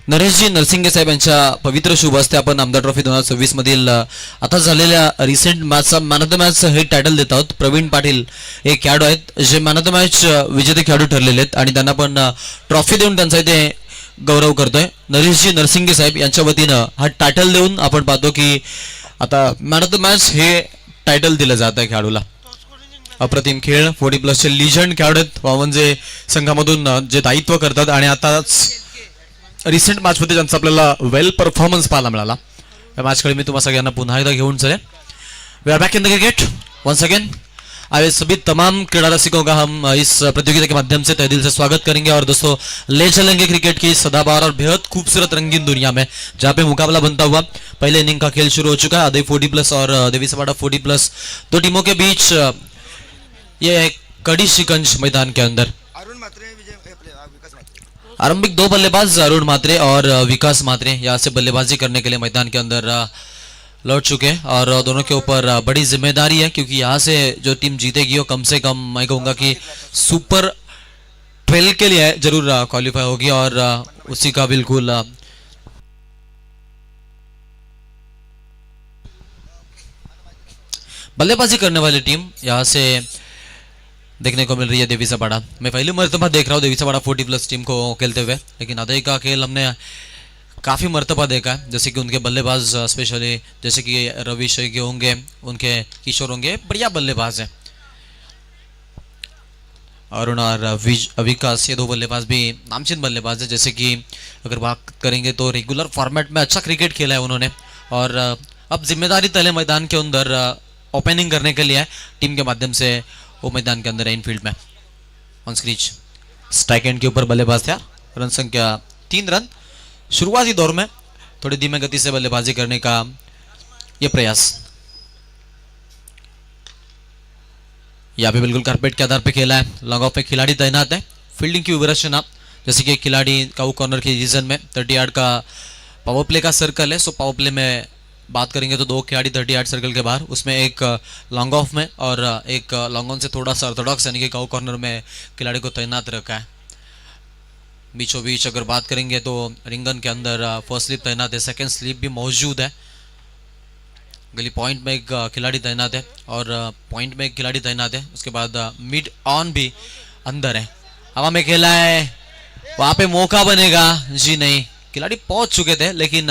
नरेशजी नरसिंगे साहेब यांच्या पवित्र शुभ हस्ते आपण आमदार ट्रॉफी 2026 मधील आता झालेल्या रिसेंट मॅचचा मॅन ऑफ द मॅच हे टायटल देत आहोत. प्रवीण पाटील हे खेळाडू आहेत जे मॅन ऑफ द मॅच विजेते खेळाडू ठरलेले आहेत आणि त्यांना पण ट्रॉफी देऊन त्यांचा इथे गौरव करतोय. नरेशजी नरसिंगे साहेब यांच्या वतीनं हा टायटल देऊन आपण पाहतो की आता मॅन ऑफ द मॅच हे टायटल दिलं जात आहे खेळाडूला. अप्रतिम खेळ 40+ चे लिजंड खेळाडू आहेत म्हणजे संघामधून जे दायित्व करतात आणि आताच रिसेंट मॅच मध्ये ज्यांचा आपल्याला वेल परफॉर्मन्स पाहायला मिळाला. या मॅचकडे मी तुम्हाला सगळ्यांना पुन्हा एकदा घेऊन चले. We are back in the cricket once again. आइए सभी तमाम क्रीड़ा रसिकों का हम इस प्रतियोगिता के माध्यम से तहे दिल से स्वागत करेंगे और दोस्तों ले चलेंगे क्रिकेट की सदाबहार और बेहद खूबसूरत रंगीन दुनिया में जहाँ पे मुकाबला बनता हुआ पहले इनिंग का खेल शुरू हो चुका है. अदय 40+ और देवी सपाटा 40+, दो टीमों के बीच ये कड़ी शिकंज मैदान के अंदर. आरंभिक दो बल्लेबाज अरुण मात्रे और विकास मात्रे यहाँ से बल्लेबाजी करने के लिए मैदान के अंदर लौट चुके हैं और दोनों के ऊपर बड़ी जिम्मेदारी है क्योंकि यहाँ से जो टीम जीतेगी वो कम से कम मैं कहूँगा कि सुपर 12 के लिए जरूर क्वालिफाई होगी और उसी का बिल्कुल बल्लेबाजी करने वाली टीम यहाँ से देखने को मिल रही है देवी सपाटा. मैं पहली मर्तबा देख रहा हूँ देवी सपाटा 40+ टीम को खेलते हुए, लेकिन अदय का खेल हमने काफ़ी मर्तबा देखा है. जैसे कि उनके बल्लेबाज स्पेशली जैसे कि रवि शेखी होंगे, उनके किशोर होंगे, बढ़िया बल्लेबाज हैं. अरुण और विकास ये दो बल्लेबाज भी नामचीन बल्लेबाज है. जैसे कि अगर बात करेंगे तो रेगुलर फॉर्मेट में अच्छा क्रिकेट खेला है उन्होंने और अब जिम्मेदारी तले मैदान के अंदर ओपनिंग करने के लिए टीम के माध्यम से वो मैदान के अंदर इनफील्ड में ऑन स्क्रीच स्ट्राइक एंड के ऊपर बल्लेबाज था. रन संख्या 3 रन. शुरुआती दौर में थोड़ी धीमे गति से बल्लेबाजी करने का ये प्रयास. यहाँ पे बिल्कुल कारपेट के आधार पे खेला है. लॉन्ग ऑफ में खिलाड़ी तैनात है. फील्डिंग की विवरचना जैसे कि खिलाड़ी काउ कॉर्नर के रीजन में 30 यार्ड का पावर प्ले का सर्कल है. सो पावर प्ले में बात करेंगे तो दो खिलाड़ी 30 यार्ड सर्कल के बाहर, उसमें एक लॉन्ग ऑफ में और एक लॉन्ग ऑन से थोड़ा सा ऑर्थोडॉक्स यानी कि काउ कॉर्नर में खिलाड़ी को तैनात रखा है. बीचों बीच अगर बात करेंगे तो रिंगन के अंदर फर्स्ट स्लिप तैनात है, सेकंड स्लिप भी मौजूद है. गली पॉइंट में एक खिलाड़ी तैनात है और पॉइंट में एक खिलाड़ी तैनात है. उसके बाद मिड ऑन भी अंदर है. हवा में खेला है, वहां पे मौका बनेगा जी नहीं. खिलाड़ी पहुंच चुके थे लेकिन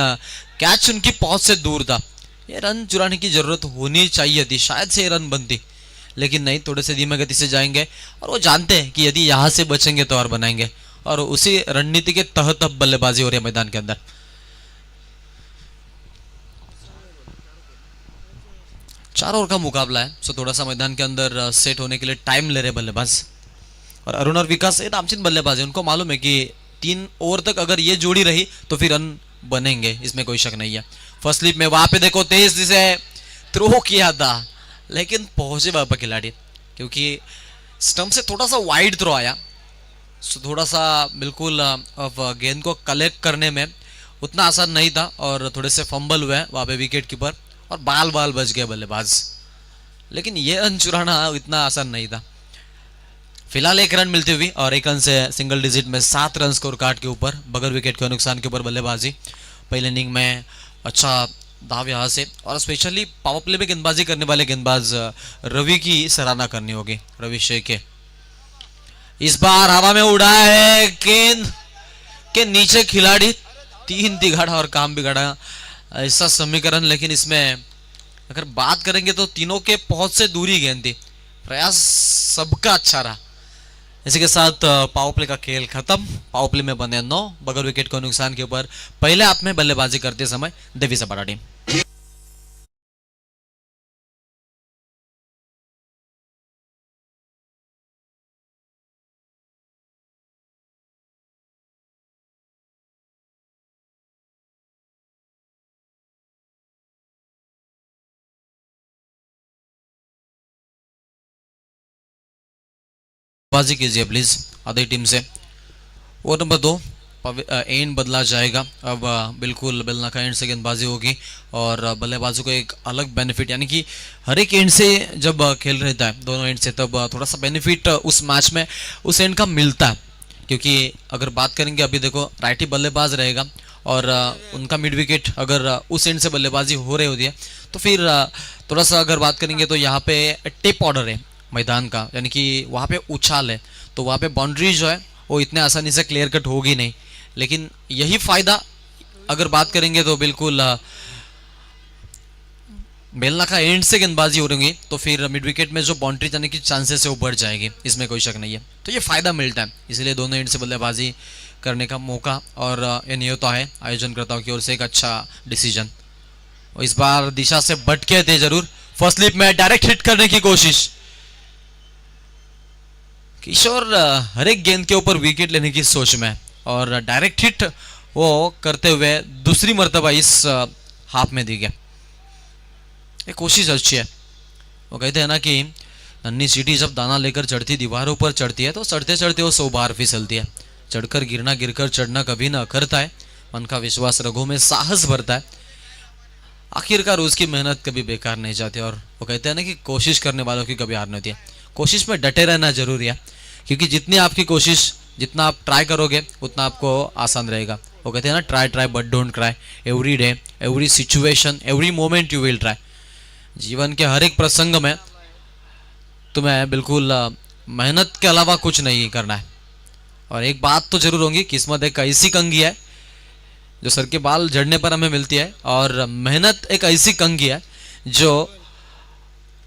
कैच उनकी पहुंच से दूर था. ये रन चुराने की जरूरत होनी चाहिए थी, शायद से ये रन बनती, लेकिन नहीं. थोड़े से धीमे गति से जाएंगे और वो जानते हैं कि यदि यहाँ से बचेंगे तो और बनाएंगे और उसी रणनीति के तहत अब बल्लेबाजी हो रही है मैदान के अंदर. चार ओवर का मुकाबला है. सो थोड़ा सा मैदान के अंदर सेट होने के लिए टाइम ले रहे बल्लेबाज. और अरुण और विकास ये नामचीन बल्लेबाज है. उनको मालूम है कि 3 ओवर तक अगर ये जोड़ी रही तो फिर रन बनेंगे, इसमें कोई शक नहीं है. फर्स्ट स्लिप में वहां पे देखो तेज से थ्रो किया था लेकिन पहुंचे वहां पर खिलाड़ी क्योंकि स्टंप से थोड़ा सा वाइड थ्रो आया. सो थोड़ा सा बिल्कुल अब गेंद को कलेक्ट करने में उतना आसान नहीं था और थोड़े से फंबल हुए वहां पे विकेट कीपर और बाल बच गए बल्लेबाज. लेकिन ये रन चुराना इतना आसान नहीं था. फिलहाल 1 रन मिलती हुई और 1 रन से सिंगल डिजिट में 7 रन स्कोर कार्ड के ऊपर बगैर विकेट के नुकसान के ऊपर बल्लेबाजी. पहले इनिंग में अच्छा दाव यहाँ से और स्पेशली पावर प्ले में गेंदबाजी करने वाले गेंदबाज रवि की सराहना करनी होगी. रवि शेखे इस बार हवा में उड़ा है, गेंद के नीचे खिलाड़ी 3 तिगाड़ा और काम बिगाड़ा ऐसा समीकरण. लेकिन इसमें अगर बात करेंगे तो तीनों के पहुंच से दूरी गेंद थी. प्रयास सबका अच्छा रहा. इसी के साथ पावर प्ले का खेल खत्म. पावर प्ले में बने 9 बगैर विकेट को नुकसान के ऊपर पहले हाथ में बल्लेबाजी करते समय देवी सपाटा टीम. बाजी कीजिए प्लीज आधी टीम से. ओवर नंबर 2 एंड बदला जाएगा. अब बिल्कुल बेलनाका एंड से गेंदबाजी होगी और बल्लेबाजों को एक अलग बेनिफिट यानी कि हर एक एंड से जब खेल रहता है दोनों एंड से तब थोड़ा सा बेनिफिट उस मैच में उस एंड का मिलता है. क्योंकि अगर बात करेंगे अभी देखो राइटी बल्लेबाज रहेगा और उनका मिड विकेट अगर उस एंड से बल्लेबाजी हो रही होती है तो फिर थोड़ा सा अगर बात करेंगे तो यहाँ पे टेप ऑर्डर है मैदान का, यानी कि वहाँ पे उछाल है, तो वहाँ पे बाउंड्री जो है वो इतने आसानी से क्लियर कट होगी नहीं। लेकिन यही फायदा अगर बात करेंगे तो बिल्कुल बेलना का एंड से गेंदबाजी हो रही तो फिर मिड विकेट में जो बाउंड्री जाने की चांसेस है वो बढ़ जाएगी, इसमें कोई शक नहीं है। तो ये फायदा मिलता है, इसलिए दोनों एंड से बल्लेबाजी करने का मौका और ये नहीं होता है आयोजनकर्ताओं की ओर से एक अच्छा डिसीजन। और इस बार दिशा से भटके थे जरूर, फर्स्ट स्लिप में डायरेक्ट हिट करने की कोशिश। किशोर हर एक गेंद के ऊपर विकेट लेने की सोच में और डायरेक्ट हिट वो करते हुए दूसरी मर्तबा इस हाफ में दी गया। ये कोशिश अच्छी है। वो कहते हैं ना कि नन्ही सीटी जब दाना लेकर चढ़ती दीवारों पर चढ़ती है तो चढ़ते चढ़ते वो 100 बार फिसलती है। चढ़कर गिरना गिरकर चढ़ना कभी ना करता है, मन का विश्वास रगों में साहस भरता है, आखिरकार उसकी मेहनत कभी बेकार नहीं जाती। और वो कहते हैं ना कि कोशिश करने वालों की कभी हार नहीं होती है। कोशिश में डटे रहना जरूरी है, क्योंकि जितनी आपकी कोशिश, जितना आप ट्राई करोगे उतना आपको आसान रहेगा। वो कहते हैं ना, try try but don't cry, every day every situation every moment you will try. जीवन के हर एक प्रसंग में तुम्हें बिल्कुल मेहनत के अलावा कुछ नहीं करना है। और एक बात तो जरूर होगी, किस्मत एक ऐसी कंघी है जो सर के बाल झड़ने पर हमें मिलती है, और मेहनत एक ऐसी कंघी है जो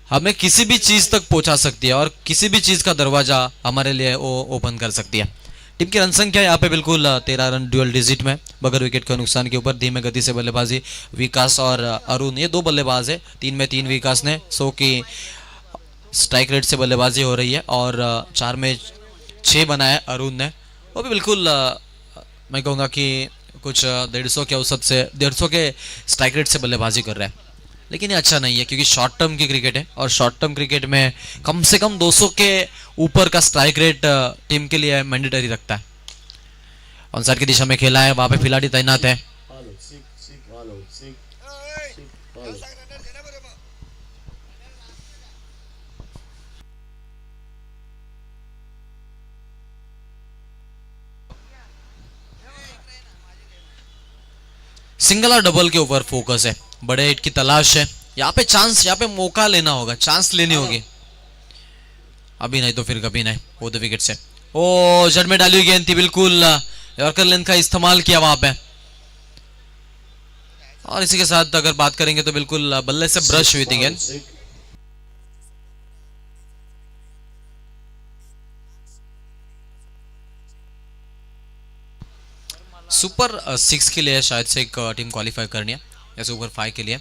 हमें किसी भी चीज तक पहुंचा सकती है और किसी भी चीज का दरवाजा हमारे लिए वो ओपन कर सकती है। टीम की रन संख्या यहाँ पे बिल्कुल 13 रन ड्यूअल डिजिट में, बगैर विकेट के नुकसान के ऊपर। धीमे गति से बल्लेबाजी विकास और अरुण, ये दो बल्लेबाज है, 3 में 3 विकास ने 100 की स्ट्राइक रेट से बल्लेबाजी हो रही है और 4 में 6 बनाया अरुण ने। वो भी बिल्कुल मैं कहूँगा कि कुछ 150 के औसत से 150 के स्ट्राइक रेट से बल्लेबाजी कर रहा है। लेकिन ये अच्छा नहीं है, क्योंकि शॉर्ट टर्म की क्रिकेट है और शॉर्ट टर्म क्रिकेट में कम से कम 200 के ऊपर का स्ट्राइक रेट टीम के लिए मैंडेटरी रखता है। ऑन साइड की दिशा में खेला है, वहां पे खिलाड़ी तैनात है। सिंगल और डबल के ऊपर फोकस है, बड़े हिट की तलाश है। यहाँ पे चांस, यहाँ पे मौका लेना होगा, चांस लेनी होगी, अभी नहीं तो फिर कभी नहीं। वो तो विकेट से ओ जड़ में डाली हुई गेंद थी, बिल्कुल यॉर्कर लेंथ का इस्तेमाल किया वहां पे। और इसी के साथ अगर बात करेंगे तो बिल्कुल बल्ले से ब्रश हुई थी गेंद। सुपर 6 के लिए शायद से एक टीम क्वालिफाई करनी है, या सुपर 5 के लिए।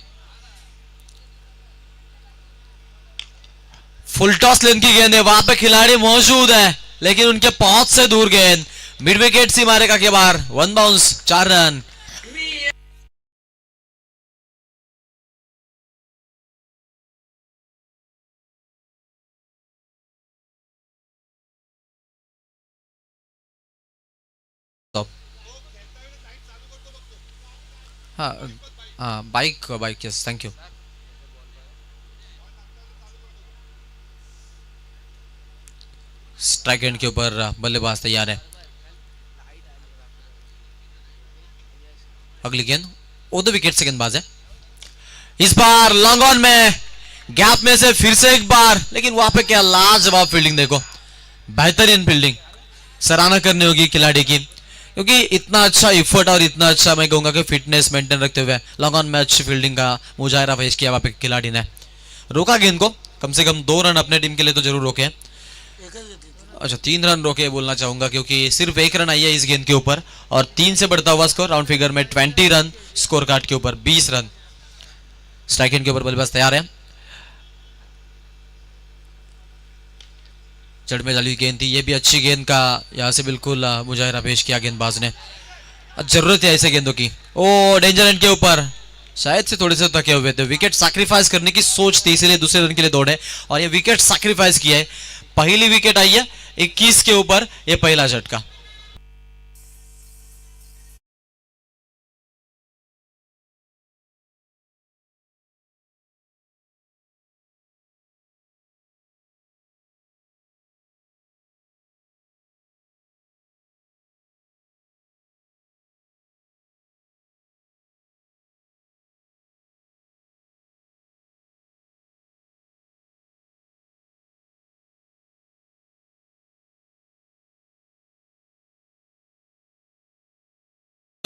फुल टॉस लेन की गेंद है, वहां पे खिलाड़ी मौजूद है लेकिन उनके पहुंच से दूर गेंद, मिड विकेट सी मारेगा के बाहर, 1 बाउंस 4 रन। हाँ हाँ, bike bike, yes thank you. Strike end के ऊपर बल्लेबाज तैयार है। अगली गेंद वो दो विकेट से गेंदबाज है, इस बार लॉन्ग ऑन में गैप में से फिर से एक बार, लेकिन वहां पे क्या लाजवाब फील्डिंग, देखो बेहतरीन फील्डिंग, सराहना करनी होगी खिलाड़ी की, क्योंकि इतना अच्छा इफर्ट और इतना अच्छा मैं कहूंगा कि फिटनेस मेंटेन रखते हुए लॉन्ग ऑन में अच्छी फील्डिंग का मुजाहरा पेश किया वहां पे खिलाड़ी ने। रोका गेंद को, कम से कम 2 रन अपने टीम के लिए तो जरूर रोके। अच्छा 3 रन रोके बोलना चाहूंगा, क्योंकि सिर्फ 1 रन आई है इस गेंद के ऊपर और 3 से बढ़ता हुआ स्कोर, राउंड फिगर में 20 रन स्कोर कार्ड के ऊपर 20 रन। स्ट्राइक एंड के ऊपर बल्लेबाज तैयार है, जड़ में डाली गेंद थी, ये भी अच्छी गेंद का यहाँ से बिल्कुल मुजाहरा पेश किया गेंदबाज ने। जरूरत है ऐसे गेंदों की। ओ डेंजर एंड के ऊपर, शायद से थोड़े से थके हुए थे, विकेट सैक्रिफाइस करने की सोच थी इसीलिए दूसरे रन के लिए दौड़े और ये विकेट सैक्रिफाइस किया है। पहली विकेट आई है 21 के ऊपर, ये पहला झटका।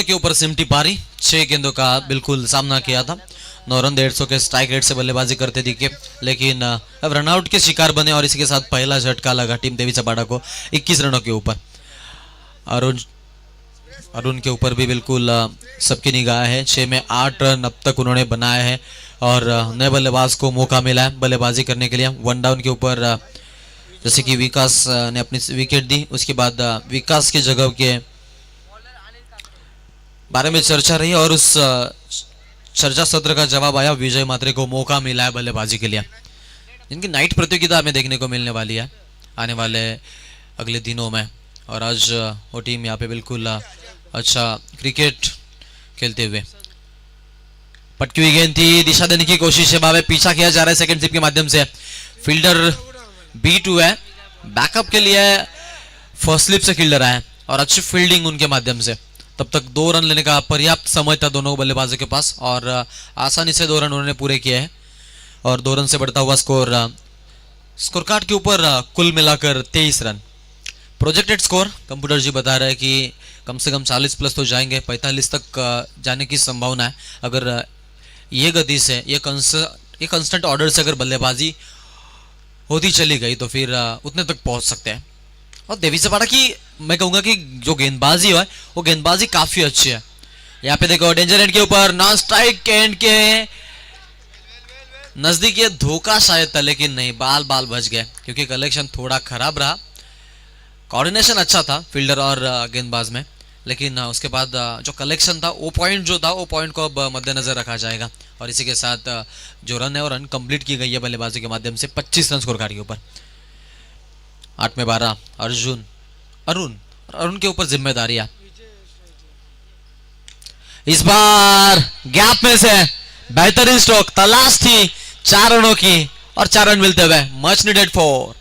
के ऊपर सिमटी पारी 6 गेंदों का बिल्कुल सामना किया था। 9 रन 150 के स्ट्राइक रेट से बल्लेबाजी करते दिखे, लेकिन अब रनआउट के शिकार बने और इसी के साथ पहला झटका लगा टीम देवी चपाड़ा को 21 रनों के ऊपर। अरुण अरुण के ऊपर भी बिल्कुल सबकी निगाह है। 6 में 8 रन अब तक उन्होंने बनाए हैं और नए बल्लेबाज को मौका मिला है बल्लेबाजी करने के लिए। 1 डाउन के ऊपर जैसे कि विकास ने अपनी विकेट दी, उसके बाद विकास की जगह के बारे में चर्चा रही और उस चर्चा सत्र का जवाब आया। विजय मात्रे को मौका मिला है बल्लेबाजी के लिए, जिनकी नाइट प्रतियोगिता हमें देखने को मिलने वाली है आने वाले अगले दिनों में। और आज वो टीम यहाँ पे बिल्कुल अच्छा क्रिकेट खेलते हुए। पटकी हुई गेंद थी, दिशा देने की कोशिश है, भावे पीछा किया जा रहा है सेकंड स्लिप के माध्यम से। फील्डर B2 है, बैकअप के लिए फर्स्ट स्लिप से फील्डर आए और अच्छी फील्डिंग उनके माध्यम से। तब तक 2 रन लेने का पर्याप्त समय था दोनों बल्लेबाजों के पास और आसानी से 2 रन उन्होंने पूरे किए हैं और 2 रन से बढ़ता हुआ स्कोर कार्ड के ऊपर कुल मिलाकर 23 रन। प्रोजेक्टेड स्कोर कंप्यूटर जी बता रहा है कि कम से कम 40 प्लस तो जाएंगे, 45 तक जाने की संभावना है। अगर ये गति से ये कंस्टेंट ऑर्डर से अगर बल्लेबाजी होती चली गई तो फिर उतने तक पहुंच सकते हैं। और देवी चपाड़ा की मैं कहूंगा कि जो गेंदबाजी है वो गेंदबाजी काफी अच्छी है। यहाँ पे देखो डेंजर एंड के ऊपर नॉन स्ट्राइक एंड के नजदीक ये धोखा शायद था, लेकिन नहीं, बाल बाल बच गए क्योंकि कलेक्शन थोड़ा खराब रहा। कोऑर्डिनेशन अच्छा था फील्डर और गेंदबाज में, लेकिन उसके बाद जो कलेक्शन था वो पॉइंट जो था वो पॉइंट को अब मद्देनजर रखा जाएगा। और इसी के साथ जो रन है वो रन कंप्लीट की गई है बल्लेबाजी के माध्यम से 25 रन स्कोर कार्ड के ऊपर। 8 में 12 अरुण के ऊपर जिम्मेदारियां। इस बार गैप में से बेहतरीन स्ट्रोक तलाश थी 4 रनों की और 4 रन मिलते हुए मच नीडेड 4।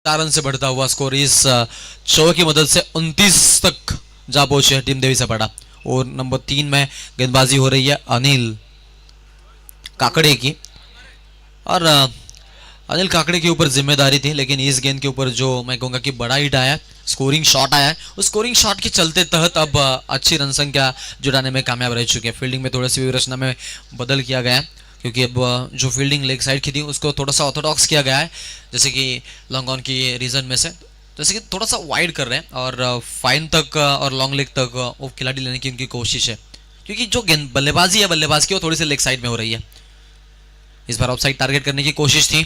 रन से बढ़ता हुआ स्कोर इस शो की मदद से 29 तक जा पहुंचे है टीम देवी चपाड़ा। और नंबर 3 में गेंदबाजी हो रही है अनिल काकड़े की और अनिल काकड़े के ऊपर जिम्मेदारी थी, लेकिन इस गेंद के ऊपर जो मैं कहूंगा कि बड़ा हिट आया, स्कोरिंग शॉट आया है, उस स्कोरिंग शॉट के चलते तहत अब अच्छी रन संख्या जुटाने में कामयाब रह चुके हैं। फील्डिंग में थोड़ी सी व्यवस्था में बदल किया गया है क्योंकि अब जो फील्डिंग लेग साइड की थी उसको थोड़ा सा ऑर्थोडॉक्स किया गया है, जैसे कि लॉन्ग ऑन की रीजन में से जैसे कि थोड़ा सा वाइड कर रहे हैं और फाइन तक और लॉन्ग लेग तक वो खिलाड़ी लेने की उनकी कोशिश है, क्योंकि जो गेंद बल्लेबाजी है बल्लेबाज की वो थोड़ी सी लेग साइड में हो रही है। इस बार ऑफ साइड टारगेट करने की कोशिश थी,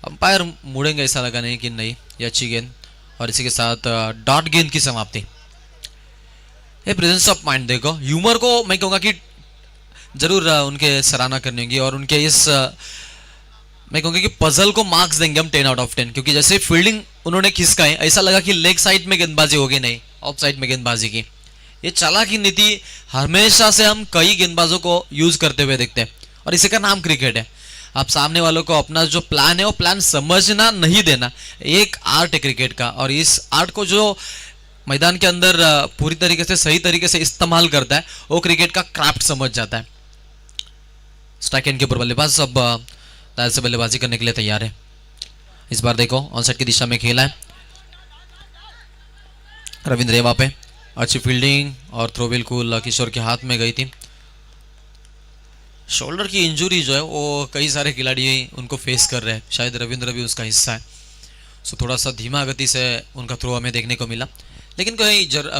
अंपायर मुड़ेंगे ऐसा लगा नहीं कि नहीं, ये अच्छी गेंद और इसी के साथ डॉट गेंद की समाप्ति। ये प्रेजेंस ऑफ माइंड देखो, ह्यूमर को मैं कहूँगा कि जरूर उनके सराहना करनी होगी और उनके इस मैं कहूँगा कि पजल को मार्क्स देंगे हम 10 आउट ऑफ 10, क्योंकि जैसे फील्डिंग उन्होंने खिसकाई ऐसा लगा कि लेग साइड में गेंदबाजी होगी, नहीं ऑफ साइड में गेंदबाजी की। ये चालाकी नीति हमेशा से हम कई गेंदबाजों को यूज करते हुए देखते हैं और इसी का नाम क्रिकेट है। आप सामने वालों को अपना जो प्लान है वो प्लान समझना नहीं देना, एक आर्ट है क्रिकेट का और इस आर्ट को जो मैदान के अंदर पूरी तरीके से सही तरीके से इस्तेमाल करता है वो क्रिकेट का क्राफ्ट समझ जाता है। स्ट्राइक एंड के ऊपर बल्लेबाज अब दाएं से बल्लेबाजी करने के लिए तैयार है। इस बार देखो ऑन साइड की दिशा में खेला है रविंद्र रेवा पे, अच्छी फील्डिंग और थ्रो बिल्कुल किशोर के हाथ में गई थी। शोल्डर की इंजरी जो है वो कई सारे खिलाड़ी उनको फेस कर रहे हैं, शायद रविंद्र भी उसका हिस्सा है। सो थोड़ा सा धीमा गति से उनका थ्रो हमें देखने को मिला, लेकिन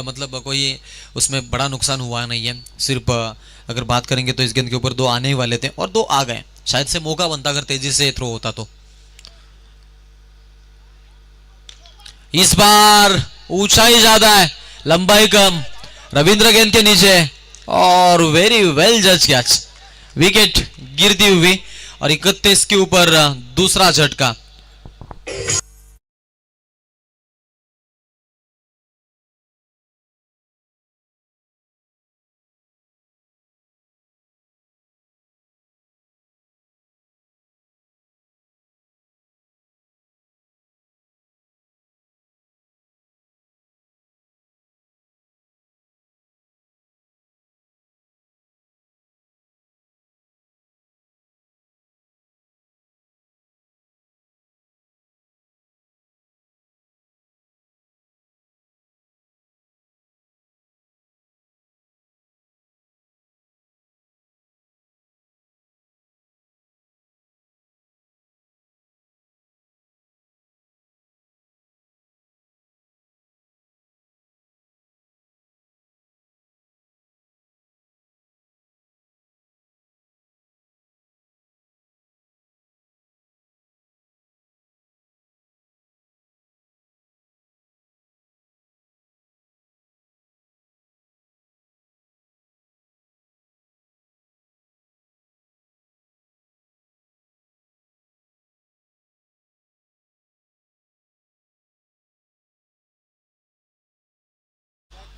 मतलब कोई उसमें बड़ा नुकसान हुआ नहीं है। सिर्फ अगर बात करेंगे तो इस गेंद के ऊपर 2 आने ही वाले थे और 2 आ गए, शायद से मौका बनता अगर तेजी से थ्रो होता तो। इस बार ऊंचाई ज्यादा है लंबाई कम, रविंद्र गेंद के नीचे और वेरी वेल जज कैच, विकेट गिरती हुई और 31 के ऊपर दूसरा झटका।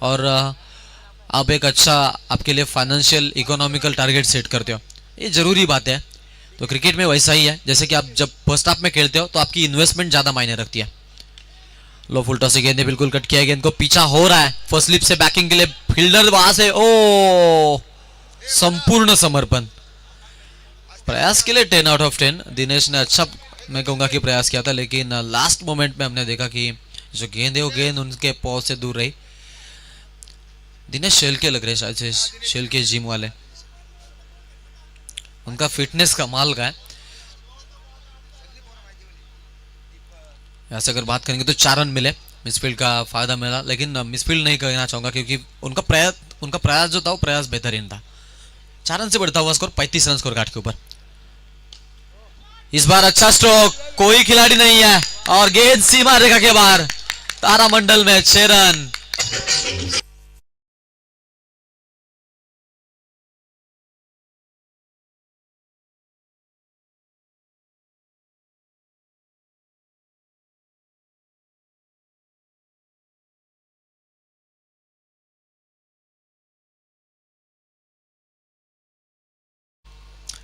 और आप एक अच्छा आपके लिए फाइनेंशियल इकोनॉमिकल टारगेट सेट करते हो, ये जरूरी बात है। तो क्रिकेट में वैसा ही है, जैसे कि आप जब फर्स्ट हाफ में खेलते हो तो आपकी इन्वेस्टमेंट ज़्यादा मायने रखती है। लो फुल टॉस से गेंद ने बिल्कुल कट किया, गेंद को पीछा हो रहा है फर्स्ट स्लिप से बैकिंग के लिए, फील्डर वहां से ओ संपूर्ण समर्पण। प्रयास के लिए 10 आउट ऑफ 10 दिनेश ने अच्छा, मैं कहूंगा कि प्रयास किया था, लेकिन लास्ट मोमेंट में हमने देखा कि जो गेंद है वो गेंद उनके पॉज से दूर रही। दिनेश शेल के लग रहे शायद से, शेल के जिम वाले, उनका फिटनेस कमाल का है। ऐसे अगर बात करेंगे तो 4 रन मिले, मिसफील्ड का फायदा मिला, लेकिन मिसफील्ड नहीं कहना चाहूंगा क्योंकि उनका प्रयास जो था वो प्रयास बेहतरीन था। 4 रन से बढ़ता हुआ स्कोर 35 रन स्कोर कार्ड के ऊपर। इस बार अच्छा स्ट्रोक, कोई खिलाड़ी नहीं है और गेंद सीमा रेखा के बाहर, तारामंडल में 6 रन।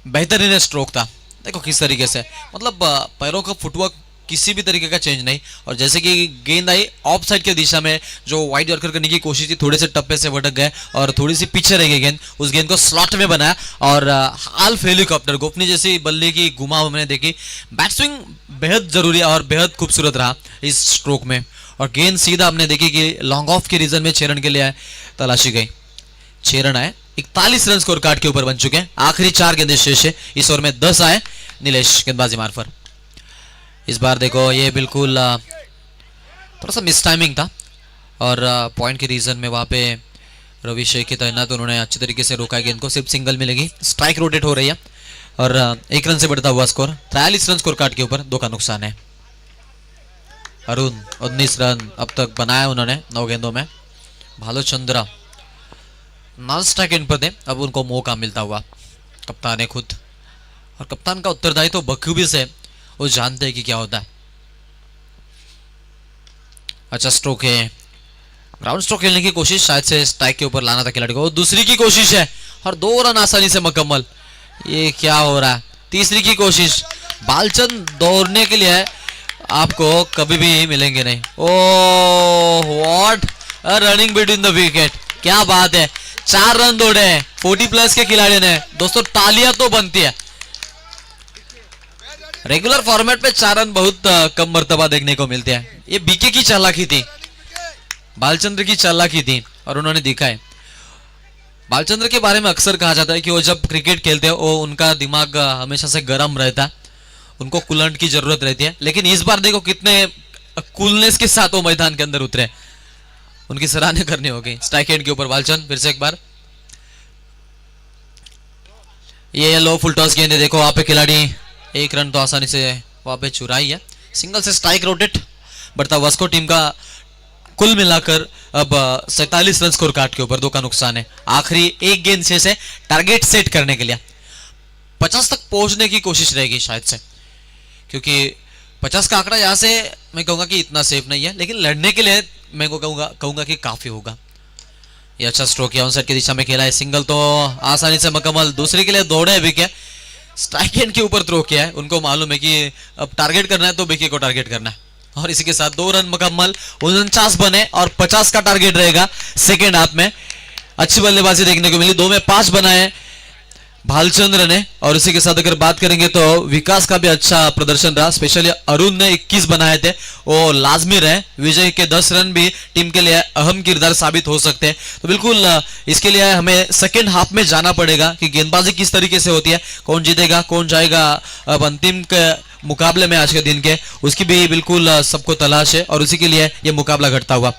बेहतरीन स्ट्रोक था, देखो किस तरीके से, मतलब पैरों का फुटवर्क किसी भी तरीके का चेंज नहीं। और जैसे कि गेंद आई ऑफ साइड के दिशा में, जो वाइड यॉर्कर करने की कोशिश थी, थोड़े से टप्पे से भटक गए और थोड़ी सी पीछे रह गई गेंद, उस गेंद को स्लॉट में बनाया और हाल्फ हेलीकॉप्टर गोपनी जैसी बल्ले की घुमा हमने देखी। बैट स्विंग बेहद जरूरी और बेहद खूबसूरत रहा इस स्ट्रोक में, और गेंद सीधा हमने देखी कि लॉन्ग ऑफ के रीजन में 6 रन के लिए आए, तलाशी गई, 6 रन आए, 41 रन स्कोर कार्ड के ऊपर बन चुके हैं। आखिरी 4 गेंदें शेष है, इस ओवर में 10 आए। नीलेश गेंदबाजी मार पर, इस बार देखो ये बिल्कुल थोड़ा सा मिस टाइमिंग था और पॉइंट के रीजन में वहां पे रवि शेख की तैनात, उन्होंने अच्छी तरीके से रोका गेंद को, सिर्फ सिंगल मिलेगी, स्ट्राइक रोटेट हो रही है और 1 रन से बढ़ता हुआ स्कोर 43 रन स्कोर कार्ड के ऊपर, 2 का नुकसान है। अरुण 19 रन अब तक बनाया उन्होंने 9 गेंदों में। भालुचंद्रा नॉन स्ट्राइक एंड पर थे, अब उनको मौका मिलता हुआ, कप्तान है खुद, और कप्तान का उत्तरदायित्व तो बखूबी से वो जानते हैं कि क्या होता है। अच्छा स्ट्रोक है, ग्राउंड स्ट्रोक खेलने की कोशिश, शायद से स्ट्राइक के ऊपर लाना था खिलाड़ी को, दूसरी की कोशिश है और 2 रन आसानी से मुकम्मल। ये क्या हो रहा है, तीसरी की कोशिश, बालचंद दौड़ने के लिए आपको कभी भी मिलेंगे नहीं। Oh what running between the wicket, क्या बात है, 4 रन दौड़े 40+ के खिलाड़ी ने, दोस्तों तालियां तो बनती है। रेगुलर फॉर्मेट में 4 रन बहुत कम मर्तबा देखने को मिलते हैं, ये बीके की चालाकी थी, बालचंद्र की चालाकी थी और उन्होंने दिखा है। बालचंद्र के बारे में अक्सर कहा जाता है कि वो जब क्रिकेट खेलते हैं वो उनका दिमाग हमेशा से गर्म रहता है, उनको कूलेंट की जरूरत रहती है, लेकिन इस बार देखो कितने कूलनेस के साथ वो मैदान के अंदर उतरे, उनकी सराहना करनी होगी। स्ट्राइक एंड के ऊपर बालचंद फिर से एक बार, ये लो फुल टॉस गेंद है, देखो वहां पे खिलाड़ी 1 रन तो आसानी से वहां पे चुराई है, सिंगल से स्ट्राइक रोटेट, बढ़ता वास्को टीम का कुल मिलाकर अब 47 रन स्कोर कार्ड के ऊपर, 2 का नुकसान है। आखिरी एक गेंद से टारगेट सेट करने के लिए 50 तक पहुंचने की कोशिश रहेगी शायद से, क्योंकि 50 का आंकड़ा यहाँ से मैं कहूंगा कि इतना सेफ नहीं है, लेकिन लड़ने के लिए मैं को कहूंगा कि काफी होगा। ये अच्छा स्ट्रोक है, ऑनसाइड की दिशा में खेला है, सिंगल तो आसानी से मुकम्मल, दूसरे के लिए दौड़े भी क्या, स्ट्राइक एंड के ऊपर थ्रो किया है, उनको मालूम है कि अब टारगेट करना है तो विकेट को टारगेट करना है, और इसी के साथ 2 रन मुकम्मल, 49 बने और 50 का टारगेट रहेगा सेकेंड हाफ में। अच्छी बल्लेबाजी देखने को मिली, 2 में 5 बनाए भालचंद्र ने, और इसी के साथ अगर बात करेंगे तो विकास का भी अच्छा प्रदर्शन रहा, स्पेशली अरुण ने 21 बनाए थे, वो लाजमी रहे, विजय के 10 रन भी टीम के लिए अहम किरदार साबित हो सकते हैं। तो बिल्कुल इसके लिए हमें सेकेंड हाफ में जाना पड़ेगा कि गेंदबाजी किस तरीके से होती है, कौन जीतेगा कौन जाएगा अब अंतिम के मुकाबले में आज के दिन के, उसकी भी बिल्कुल सबको तलाश है, और उसी के लिए यह मुकाबला घटता हुआ।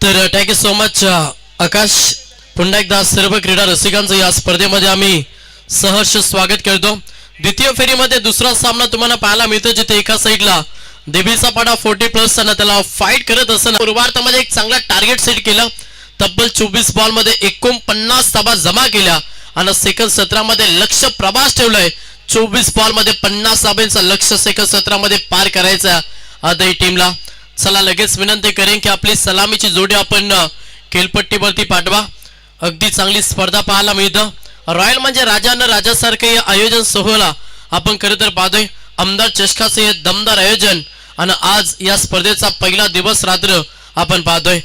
तर थँक्यू सो मच आकाश. पुन्हा एकदा सर्व क्रीडा रसिकांचं या स्पर्धेमध्ये आम्ही सहर्ष स्वागत करतो. द्वितीय फेरीमध्ये दुसरा सामना तुम्हाला पाहायला मिळतो, जिथे एका साईडला देवीचा पाडा 40+ आणि त्याला फाईट करत असताना पूर्वार्धामध्ये एक चांगला टार्गेट सेट केलं. तब्बल 24 बॉलमध्ये 49 धावा जमा केल्या आणि सेकंड सत्रामध्ये लक्ष प्रभास ठेवलंय. 24 बॉलमध्ये 50 धाब्यांचं लक्ष सेकंड सत्रामध्ये पार करायचं आदई टीमला. चला लगेच विनंती करेन की आपली सलामीची जोडी आपण खेळपट्टीवरती पाठवा. अगदी चांगली स्पर्धा पाहायला मिळतं. रॉयल म्हणजे राजानं राजासारखे हे आयोजन सोहळा आपण खरं तर पाहतोय. आमदार चषकाचे हे दमदार आयोजन आणि आज या स्पर्धेचा पहिला दिवस रात्र आपण पाहतोय.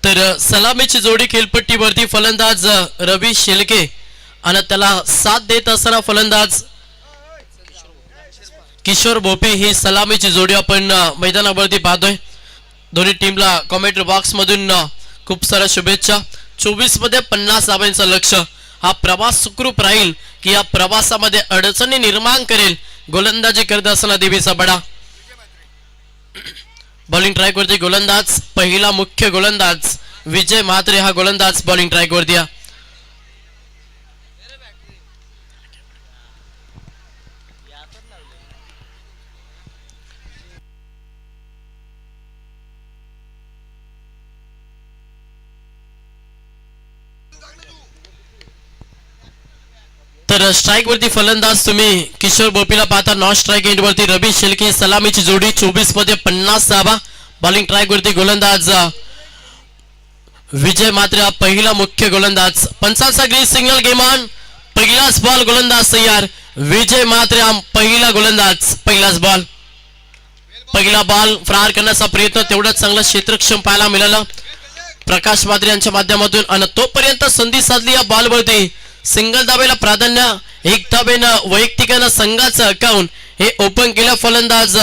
तर सलामीची जोडी खेळपट्टीवरती फलंदाज रवी शेलके आणि त्याला साथ देत असताना फलंदाज किशोर भोपे ही सलामीची जोडी आपण मैदानावरती पाहतोय. दोन्ही टीमला कॉमेंट्री बॉक्स मधून खूप साऱ्या शुभेच्छा. 24 मध्ये 50 धाब्यांचं लक्ष. हा प्रवास सुखरूप राहील की या प्रवासामध्ये अडचणी निर्माण करेल गोलंदाजी करत असताना देवीचा बडा. बॉलिंग ट्रॅक वरती गोलंदाज पहिला मुख्य गोलंदाज विजय म्हात्रे हा गोलंदाज बॉलिंग ट्रॅक वरती. तर स्ट्राइक वरती फलंदाज तुम्ही किशोर बोपीला पाहता. नॉन स्ट्राइक एंड वरती रवी शेलके सलामीची जोडी 24 मध्ये 50 धावा. बॉलिंग ट्रॅक वरती गोलंदाज विजय म्हात्रे हा पहिला मुख्य गोलंदाज. पंचांचा ग्रीन सिग्नल गेम ऑन. पहिलाच बॉल गोलंदाज तयार. विजय म्हात्रे हा पहिला गोलंदाज. पहिलाच बॉल. पहिला बॉल प्रहार करण्याचा प्रयत्न तेवढंच चांगलं क्षेत्रक्षम पाहायला मिळालं प्रकाश म्हात्रे यांच्या माध्यमातून आणि तोपर्यंत संधी साधली या बॉलवरती. सिंगल धाब्याला प्राधान्य. एक धाब्यानं वैयक्तिकानं संघाचं अकाउंट हे ओपन केलं फलंदाज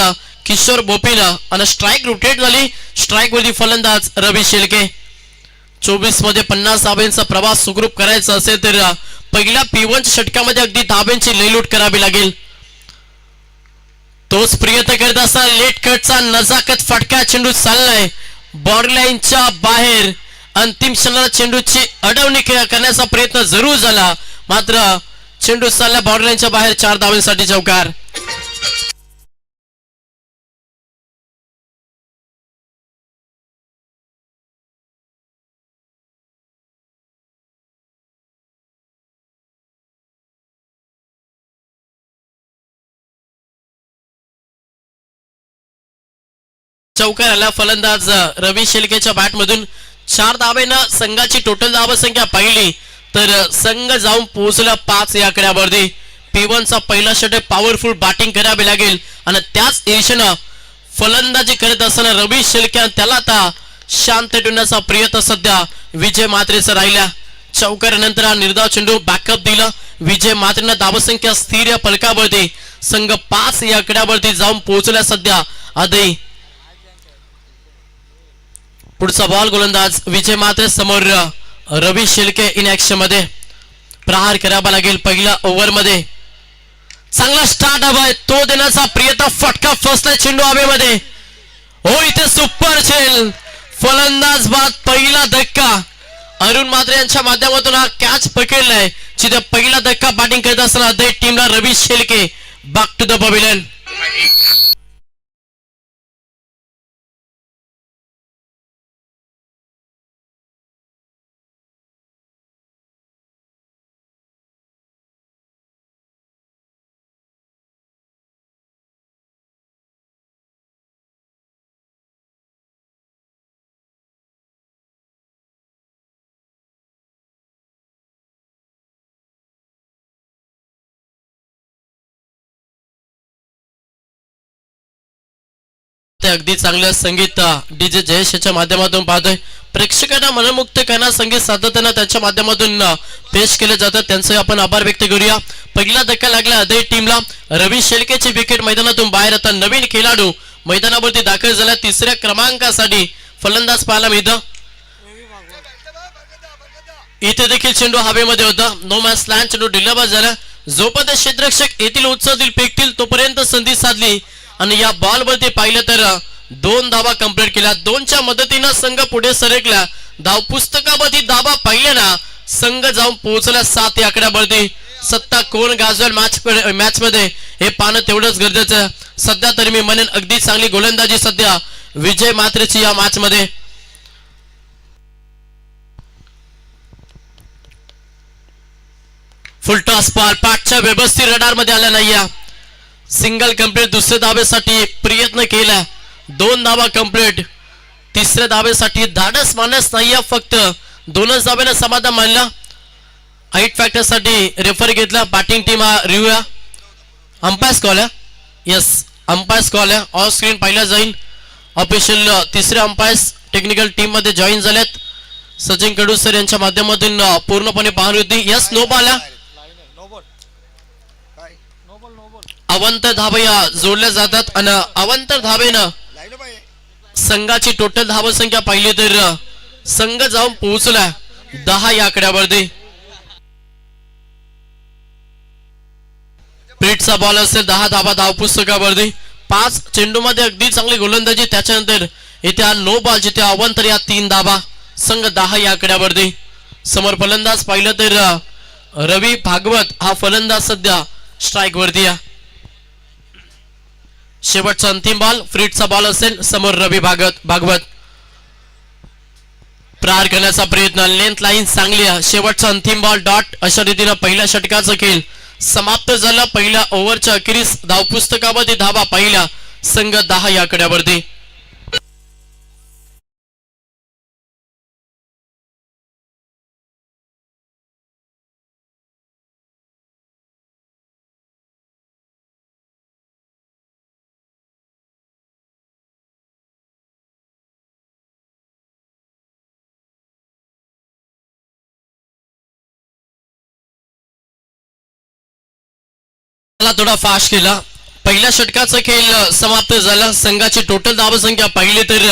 किशोर बोपीला आणि स्ट्राइक रोटेट झाली. स्ट्राइक वरती फलंदाज रवी शेलके. 24 मध्ये 50 धाब्यांचा प्रवास सुखरूप करायचा असेल तर पहिल्या P1 षटकामध्ये अगदी धाब्यांची लयलूट करावी लागेल. तोच प्रयत्न करत असताना लेट कटचा नजाकत फटका चेंडू चाललाय बॉर्डरलाईनच्या बाहेर. अंतिम क्षणाला चेंडूची अडवणी करण्याचा प्रयत्न जरूर झाला, मात्र चेंडू चालला बॉर्डरलाईनच्या बाहेर. 4 धावांसाठी चौकार. चौकार आला फलंदाज रवी शेलकेच्या बॅट मधून. 4 धाब्यानं संघाची टोटल धाव संख्या पाहिली तर संघ जाऊन पोहोचला 5 या आकड्यावरती. P1 चा पहिला षटक पॉवरफुल बॅटिंग करावी लागेल आणि त्याच ईर्षेनं फलंदाजी करत असताना रवी शेलके त्याला आता शांत ठेवण्याचा प्रयत्न सध्या विजय म्हात्रेचा राहिला. चौकारानंतर हा निर्धाव चेंडू बॅकअप दिला. विजय म्हात्रेनं धावसंख्या स्थिर या फलकावरती. संघ 5 या आकड्यावरती जाऊन पोहोचला सध्या आधी. पुढचा बॉल गोलंदाज विजय म्हात्रे समोर रवी शेलके इन ऍक्शन मध्ये. प्रहार करावा लागेल पहिल्या ओव्हर मध्ये. चांगला स्टार्ट हवाय तो देण्याचा प्रयत्न. फटका फसला चेंडू हवेमध्ये. हो इथे सुपर झेल फलंदाज बाद. पहिला धक्का अरुण म्हात्रे यांच्या माध्यमातून हा कॅच पकडलाय. जिथे पहिला धक्का बॅटिंग करत असताना टीमला Ravi Shelke back to the pavilion. अगदी चांगलं संगीत डीजे जयेश याच्या माध्यमातून पाहतोय. प्रेक्षकांना मनमुक्त करणारं संगीत सातत्यानं त्यांच्या माध्यमातून पेश केलं जातं. त्यांचे आपण आभार व्यक्त करूया. पहिला धक्का लागला अदय टीमला. रवी शेळकेची विकेट मैदानातून बाहेर. आता नवीन खेळाडू मैदानावरती दाखल झाला. तिसऱ्या क्रमांकासाठी फलंदाज पाहायला मिळतं. इथे देखील चेंडू हवेमध्ये होता. No match land. चेंडू डिलबाज झाला. जोपर्यंत क्षेत्ररक्षक येथील उचलतील फेकतील तोपर्यंत संधी साधली आणि या बॉल वरती पाहिलं तर 2 धावा कंप्लीट केल्या. 2च्या मदतीनं संघ पुढे सरकला. धाव पुस्तकामध्ये धावा पाहिल्याना संघ जाऊन पोहोचला 7 या आकड्यावरती. सत्ता कोण गाजवेल मॅच मध्ये हे पाहणं तेवढंच गरजेचं. सध्या तरी मी म्हणेन अगदी चांगली गोलंदाजी सध्या विजय मात्रेची या मॅच मध्ये. फुलटॉस बॉल पाठच्या व्यवस्थित रडार मध्ये आला नाही. Single complete. दुसऱ्या धावेसाठी प्रयत्न केला. 2 धावा कंप्लीट. तिसऱ्या धावेसाठी धाडस मानस नाही. फक्त 2च धावेनं समाधान मानलं. हाईट फॅक्टर साठी रेफर घेतला. बॅटिंग टीम हा रिव्ह्यू. अंपायर कॉल आहे. यस अंपायर कॉल आहे. ऑफ स्क्रीन पाहिला जाईल. ऑफिशियल तिसऱ्या अंपायर्स टेक्निकल टीम मध्ये जॉईन झालेत. सचिन कडूसर यांच्या माध्यमातून पूर्णपणे पाहणी होती. Yes no ball. अवंत धावया जोडल्या जातात आणि अवंत धावेनं संघाची टोटल धावसंख्या पाहिली तर संघ जाऊन पोहोचला 10 या आकड्यावरती. प्रीटचा बॉल असेल. 10 धावा धावपुस्तकावरती. 5 चेंडूमध्ये अगदी चांगली गोलंदाजी. त्याच्यानंतर इथे नो बॉल जिथे अवंतर या 3 धावा. संघ 10 या आकड्यावरती. समोर फलंदाज पाहिलं तर रवी भागवत हा फलंदाज सध्या स्ट्राईक वरती आहे. शेवटचा अंतिम बॉल फ्रीटचा बॉल असेल. समोर रवी भागवत प्रहार करण्याचा प्रयत्न. लेंथ लाईन चांगली आहे. शेवटचा अंतिम बॉल डॉट. अशा रीतीने पहिल्या षटकाचा खेळ समाप्त झाला. पहिल्या ओव्हरच्या अखेरीस धावपुस्तकामध्ये धावा पाहिल्या. संघ 10 या आकड्यावरती. थोडा फास्ट केला. पहिल्या षटकाचा खेळ समाप्त झाला. संघाची टोटल धावसंख्या पाहिली तर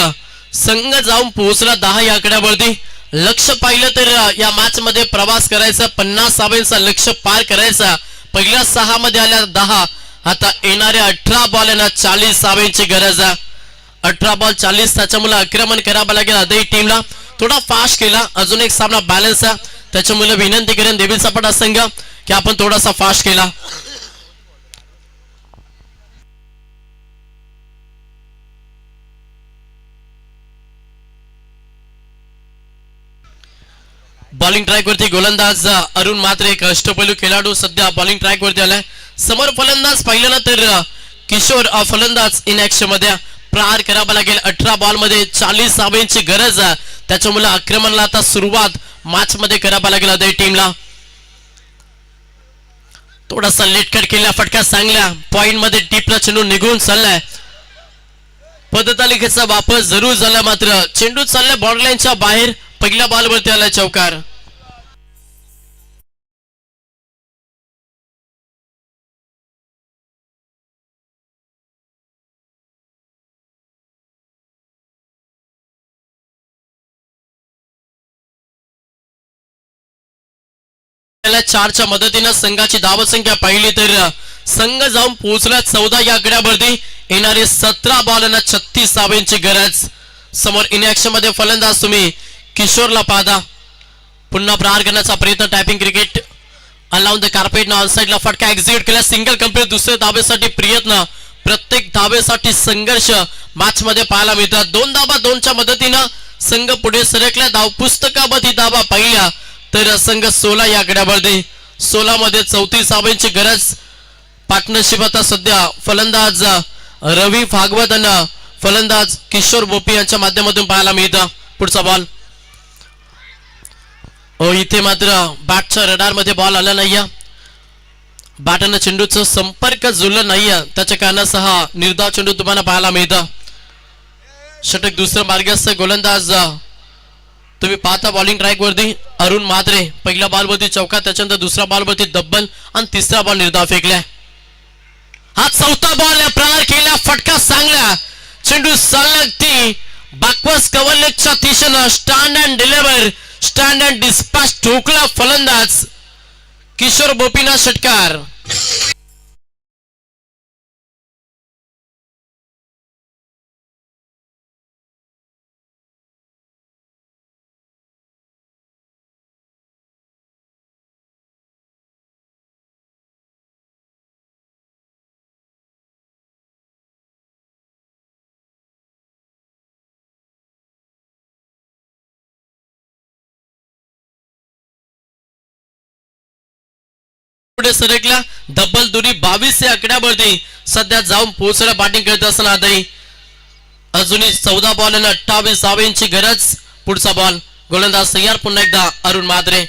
संघ जाऊन पोहोचला 10 या आकड्यावरती. लक्ष पाहिलं तर या मॅच मध्ये प्रवास करायचा 50 धावांचा लक्ष पार करायचा. पहिल्या 6 मध्ये आल्या 10. आता येणाऱ्या 18 बॉलना 40 धावांची गरज आहे. 18 बॉल 40. त्याच्यामुळे आक्रमण करावं लागेल अदय टीमला. थोडा फास्ट केला. अजून एक सामना बॅलन्स आहे. त्याच्यामुळे विनंती करेन देवील सपाटा संघ की आपण थोडासा फास्ट केला. बॉलिंग ट्रॅक वरती गोलंदाज अरुण म्हात्रे एक अष्टपैलू खेळाडू सध्या बॉलिंग ट्रॅक वरती आलाय. समोर फलंदाज पाहिलं ना तर किशोर फलंदाज इन ऍक्शन मध्ये. प्रहार करावा लागेल. 18 बॉल मध्ये 40 धावांची गरज आहे. त्याच्यामुळे आक्रमणाला आता सुरुवात मॅच मध्ये करावा लागेल अदय टीमला. थोडासा लेटकट केला. फटका चांगला पॉइंट मध्ये टीपला चेंडू निघून चाललाय. पदतालिकेचा वापर जरूर झाला मात्र चेंडू चाललाय बॉर्डरलाईनच्या बाहेर. पहिल्या बॉलवरती आला चौकार. चारच्या मदतीनं संघाची धावसंख्या पाहिली तर संघ जाऊन पोहोचला 14 या आकड्यावरती. येणारे 17 बॉलना 36 धावांची गरज. समोर इन ऍक्शन मध्ये फलंदाज तुम्ही किशोरला पाहता. पुन्हा प्रहार करण्याचा प्रयत्न. Tapping cricket alone the carpet on साइडला फटका एक्झिक्यूट केला. Single complete. दुसऱ्या धावेसाठी प्रयत्न. प्रत्येक धावेसाठी संघर्ष मॅच मध्ये पाहायला मिळतात. 2 धावा 2च्या मदतीनं संघ पुढे सरकला. धाव पुस्तकामध्ये धावा पाहिल्या तर संघ 16 या आकड्यावरती. 16 मध्ये 34 धावांची गरज. पार्टनरशिप आता सध्या फलंदाज रवी भागवत आणि फलंदाज किशोर बोपी यांच्या माध्यमातून पाहायला मिळतं. पुढचा बॉल. इथे मात्र बॅटच्या रडार मध्ये बॉल आला नाहीये. बॅटनं चेंडूचा संपर्क जुळला नाहीये. त्याच्या कारणासह निर्धाव चेंडू तुम्हाला पाहायला मिळतं. षटक दुसरं मार्गस्थ गोलंदाज तुम्ही पाहता बॉलिंग ट्रॅक वरती अरुण म्हात्रे पहिल्या बॉल वरती चौका, त्याच्यानंतर दुसरा बॉल वरती डब्बल आणि तिसरा बॉल निर्धाव फेकलाय. हा चौथा बॉल प्रहार केला, फटका चांगला, चेंडू सलगती बाकवास कव्हरलेगच्या दिशेनं stand and deliver, stand and dispatch ठोकला फलंदाज किशोर बोपीना षटकार. पुढे सरकला, डबल दुरी 22 या आकड्यावरती सध्या जाऊन पोहोचला बॅटिंग करत असताना आदई. अजूनही 14 बॉल आणि 28 धावांची गरज. पुढचा बॉल गोलंदाज तयार, पुन्हा एकदा अरुण म्हात्रे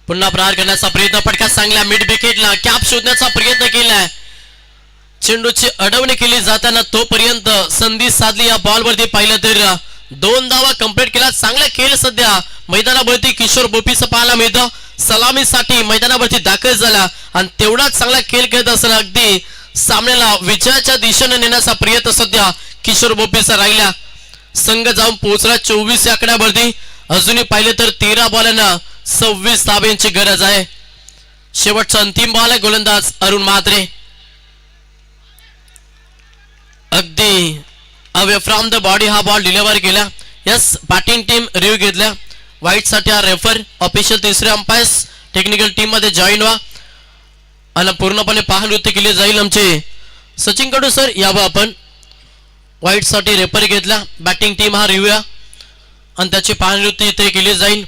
पुन्हा प्रहार करण्याचा प्रयत्न, फटका चांगला, मिड विकेटला कॅप शोधण्याचा प्रयत्न केलाय, चेंडूची अडवणी केली जाताना तोपर्यंत संधी साधली. या बॉल वरती पाहिलं तर 2 धावा कंप्लीट केला. चांगला खेळ सध्या मैदानावरती किशोर बोपीचं पाहायला मिळतं. सलामीसाठी मैदानावरती दाखल झाला आणि तेवढाच चांगला खेळ करत असताना अगदी सामन्याला विजयाच्या दिशेने नेण्याचा प्रयत्न सध्या किशोर बोपीचा राहिला. संघ जाऊन पोहोचला 24 या आकड्यावरती. अजूनही पाहिलं तर 13 बॉलांना 26 धाब्यांची गरज आहे. शेवटचा अंतिम बॉल आहे गोलंदाज अरुण म्हात्रे. अगदी अवे फ्रॉम द बॉडी हा बॉल डिलिव्हर केला. यस, बॅटिंग टीम रिव्ह्यू घेतल्या. व्हाईट साठी हा रेफर, ऑफिशियल तिसरे अंपायर्स टेक्निकल टीम मध्ये जॉईन व्हा आणि पूर्णपणे पाहणूती केली जाईल. आमचे सचिन कडू सर यावं आपण. व्हाईट साठी रेफर घेतला, बॅटिंग टीम हा रिव्ह्यू आणि त्याची पाहणूती इथे केली जाईल.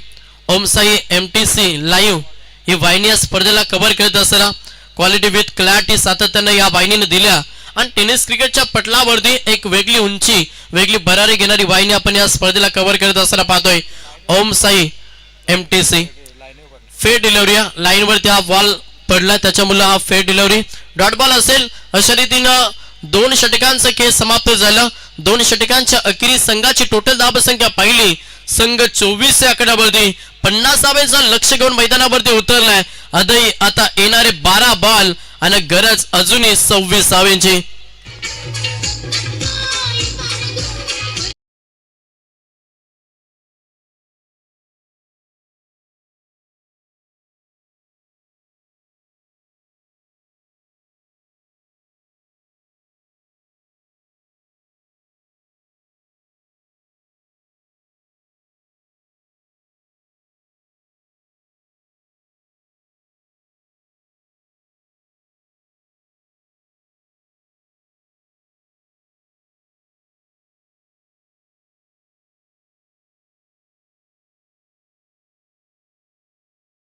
ओम साई MTC लाईव्ह ही वाहिनी या स्पर्धेला कव्हर करत असताना क्वालिटी विथ क्लॅरिटी सातत्याने या वाहिनीने दिल्या आणि टेनिस क्रिकेटच्या पटलावरती एक वेगळी उंची, वेगळी भरारी घेणारी वाहिनी आपण या स्पर्धेला कव्हर करत असताना पाहतोय. ओम साई MTC फेड डिलिव्हरी, लाईन वरती हा बॉल पडला त्याच्यामुळे हा फेड डिलिव्हरी डॉट बॉल असेल. अशा रीतीनं 2 षटकांचा खेळ समाप्त झाला. 2 षटकांच्या अखेरी संघाची टोटल धावसंख्या पाहिली. संघ 24 या आकड्यावरती 50 धावांचा लक्ष घेऊन मैदानावरती उतरलाय. आदई आता येणारे 12 बॉल आणि गरज अजूनही 26 धावांची.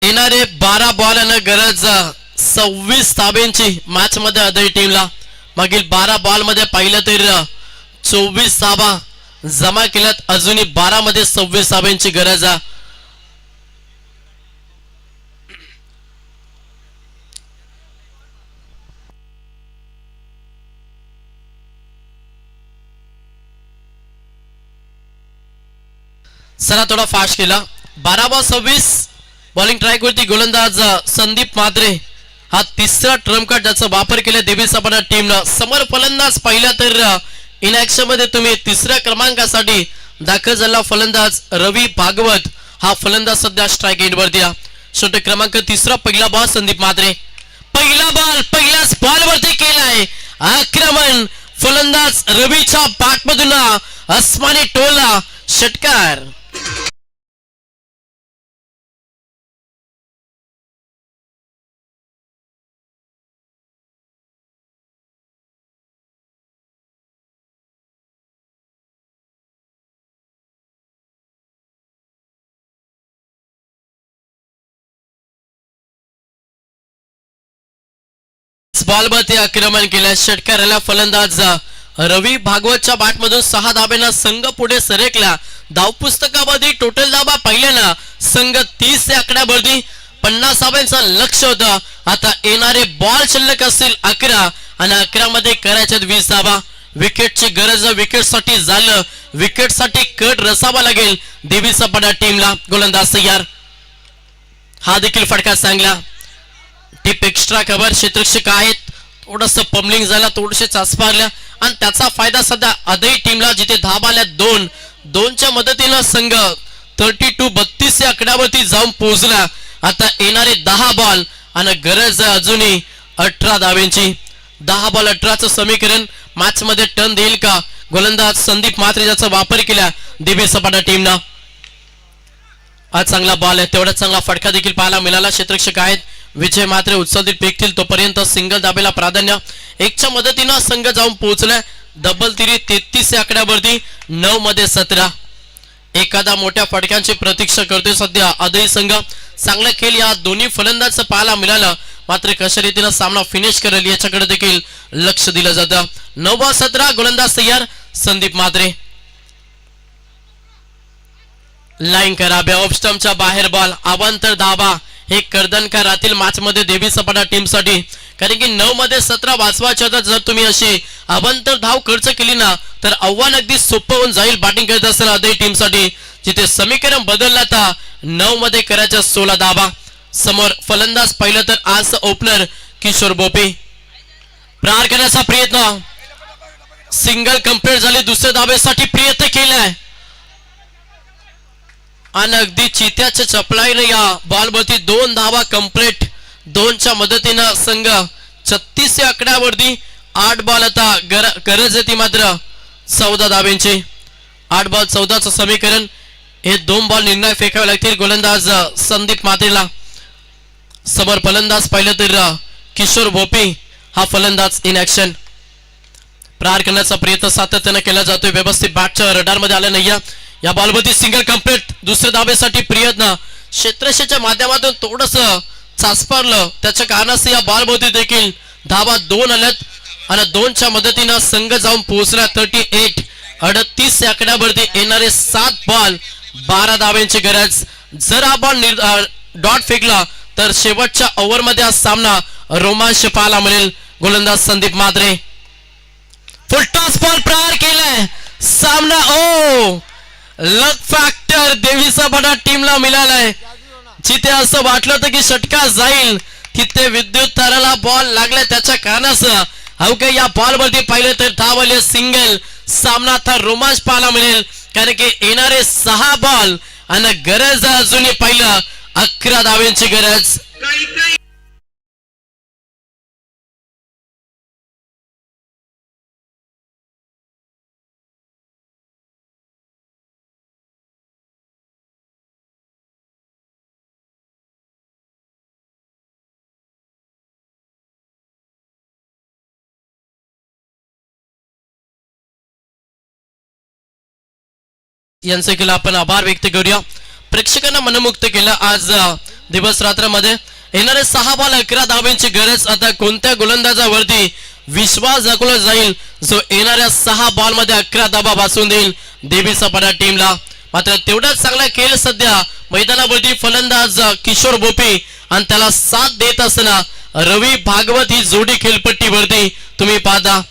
येणारे 12 बॉल आणि गरज 26 धाब्यांची मॅच मध्ये आदई टीमला. मागील 12 बॉल मध्ये पाहिलं तर 24 धाबा जमा केल्यात. अजूनही 12 मध्ये 26 धाब्यांची गरज आहे. चला थोडा फास्ट केला. 12 बॉल 26 बॉलिंग ट्रॅक वरती गोलंदाज संदीप म्हात्रे हा तिसरा ट्रम्प कार्ड ज्याचा वापर केला देवी सपाटा टीमनं. समोर फलंदाज पाहिला तर इन ऍक्शन मध्ये तुम्ही तिसऱ्या क्रमांकासाठी दाखल झाला फलंदाज रवी भागवत हा फलंदाज सध्या स्ट्राईक एंड वरती. षटक क्रमांक 3 पहिला बॉल संदीप म्हात्रे. पहिला बॉल पहिल्याच बॉल वरती केलाय आक्रमण. फलंदाज रवीच्या बॅट मधून अस्मानी टोला षटकार. बॉल वरती आक्रमण केलं. षटकाराला फलंदाज रवी भागवतच्या बॅट मधून 6 धाब्यांना संघ पुढे सरकला. धावपुस्तकामध्ये टोटल धाबा पाहिल्यानं संघ 30 या आकड्यावरती 50 धाब्यांचं लक्ष होतं. आता येणारे बॉल शिल्लक असतील 11 आणि 11 मध्ये करायच्यात 20 धाबा. विकेटची गरज, विकेटसाठी झालं, विकेटसाठी कट रसावा लागेल देवी सपाटा टीमला. गोलंदाज तयार. हा देखील फटका चांगला. टिप एक्स्ट्रा कव्हर क्षेत्ररक्षक आहेत, थोडस पम्बलिंग झाला, थोडेसे चाचपारल्या आणि त्याचा फायदा सध्या अदई टीमला, जिथे धाबा आल्या 2-2च्या मदतीनं संघ 32 या आकड्यावरती जाऊन पोहोचला. आता येणारे 10 बॉल आणि गरज अजूनही 18 धावांची. 10 बॉल 18चं समीकरण मॅच मध्ये टर्न देईल का? गोलंदाज संदीप म्हात्रे ज्याचा वापर केला दिव्य सपाटा टीमनं. आज चांगला बॉल आहे, तेवढा चांगला फटका देखील पाहायला मिळाला. क्षेत्ररक्षक आहेत विजय म्हात्रे, उत्सवदीप फेकतील तोपर्यंत सिंगल दाबेला प्राधान्य. 1च्या मदतीनं संघ जाऊन पोहोचलाय डबल तिरी 33 या आकड्यावरती. 9 मध्ये 17. एखादा मोठ्या फटक्यांची प्रतीक्षा करतोय सध्या अदई संघ. चांगला खेळ या दोन्ही फलंदाज पाहायला मिळाला, मात्र कशा रीतीनं सामना फिनिश करेल याच्याकडे देखील लक्ष दिलं जातं. 9-17. गोलंदाज तयार संदीप म्हात्रे. लाईन करा ऑफ स्टंपच्या बाहेर बॉल. अवांतर धाबा हे कर्दनका राहतील मॅच मध्ये देवी सपाटा टीम साठी, कारण की 9 मध्ये 17 वाचवायच्या. जर तुम्ही अशी अवांतर धाव खर्च केली ना तर आव्हान अगदी सोपं होऊन जाईल बॅटिंग करत असताना अदई टीम साठी, जिथे समीकरण बदलला आता 9 मध्ये करायच्या 16 धाबा. समोर फलंदाज पाहिलं तर आज ओपनर किशोर बोपे. प्रहार करण्याचा प्रयत्न, सिंगल कंप्लीट झाली. दुसऱ्या धाब्यासाठी प्रयत्न केलाय आणि अगदी चित्याच्या चपलाईने या बॉलवरती 2 धावा कंप्लीट. 2च्या मदतीनं संघ 36 या आकड्यावरती. 8 बॉल आता गरज आहे ती मात्र 14 धाब्यांची. 8 बॉल 14चं समीकरण. हे 2 बॉल निर्णय फेकावे लागतील गोलंदाज संदीप म्हात्रेला. समोर फलंदाज पाहिलं तर किशोर भोपे हा फलंदाज इन ऍक्शन. प्रहार करण्याचा प्रयत्न सातत्याने केला जातोय, व्यवस्थित बॅटच्या रडार मध्ये आला नाही. या बॉलवरती सिंगल कंप्लीट. दुसऱ्या धाब्यासाठी प्रयत्न, क्षेत्ररक्षकाच्या माध्यमातून थोडस चाचपारलं, त्याच्या कारणास या बॉलवरती देखील धावा 2 आल्यात आणि 2च्या मदतीनं संघ जाऊन पोहोचला 38 या आकड्यावरती. येणारे 7 बॉल 12 धाव्यांची गरज. जर हा बॉल डॉट फेकला तर शेवटच्या ओव्हर मध्ये हा सामना रोमांच पाहायला मिळेल. गोलंदाज संदीप म्हात्रे. फुलटॉस बॉल प्रहार केलाय. सामना लक फॅक्टर देवी सपाटा टीमला मिळालाय. जिथे असं वाटलं होतं की षटका जाईल तिथे विद्युत ताराला बॉल लागलाय, त्याच्या कारणासह अवघ्या या बॉल वरती पाहिलं तर धावले सिंगल. सामना आता रोमांच पाहायला मिळेल, कारण की येणारे 6 बॉल आणि गरज अजूनही पाहिलं 11 धाव्यांची गरज. यांचे केलं आपण आभार व्यक्त करूया. प्रेक्षकांना मनमुक्त केलं आज दिवस रात्रामध्ये. येणारे 6 बॉल 11 धावांची गरज. आता कोणत्या गोलंदाजावरती विश्वास दाखवला जाईल जो येणाऱ्या 6 बॉल मध्ये 11 धावा वाचून देईल देवी सपाटा टीमला. मात्र तेवढाच चांगला खेळ सध्या मैदानावरती फलंदाज किशोर बोपे आणि त्याला साथ देत असताना रवी भागवत ही जोडी खेळपट्टीवरती तुम्ही पाहता.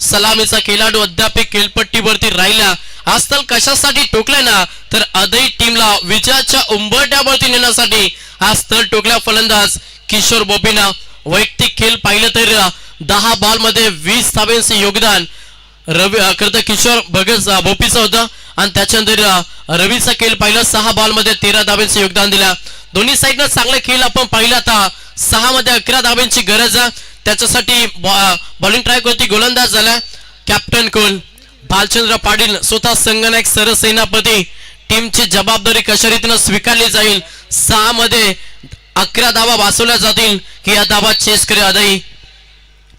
सलामीचा खेळाडू अद्याप खेळपट्टीवरती राहिला. आज तर कशासाठी टोकलाय ना तर अदई टीमला विजयाच्या उंबरठ्यावरती नेण्यासाठी आज तर टोकल्या फलंदाज किशोर बोपेना. वैयक्तिक खेळ पाहिलं तर 10 बॉल मध्ये 20 धावांचे योगदान रवी करता किशोर भगत बोपीचं होतं आणि त्याच्यानंतर रवीचा खेळ पाहिलं 6 बॉल मध्ये 13 धावांचे योगदान दिला. दोन्ही साईडनं चांगला खेळ आपण पाहिला. आता 6 मध्ये 11 धावांची गरज. त्याच्यासाठी बॉलिंग ट्राय होती, गोलंदाज झाला कॅप्टन कोल भालचंद्र पाटील. स्वतः संगनायक सरसेनापती. टीमची जबाबदारी कशा रीतीनं स्वीकारली जाईल, 6 मध्ये 11 धावा वाचवल्या जातील की या धावा चेस करे अदई.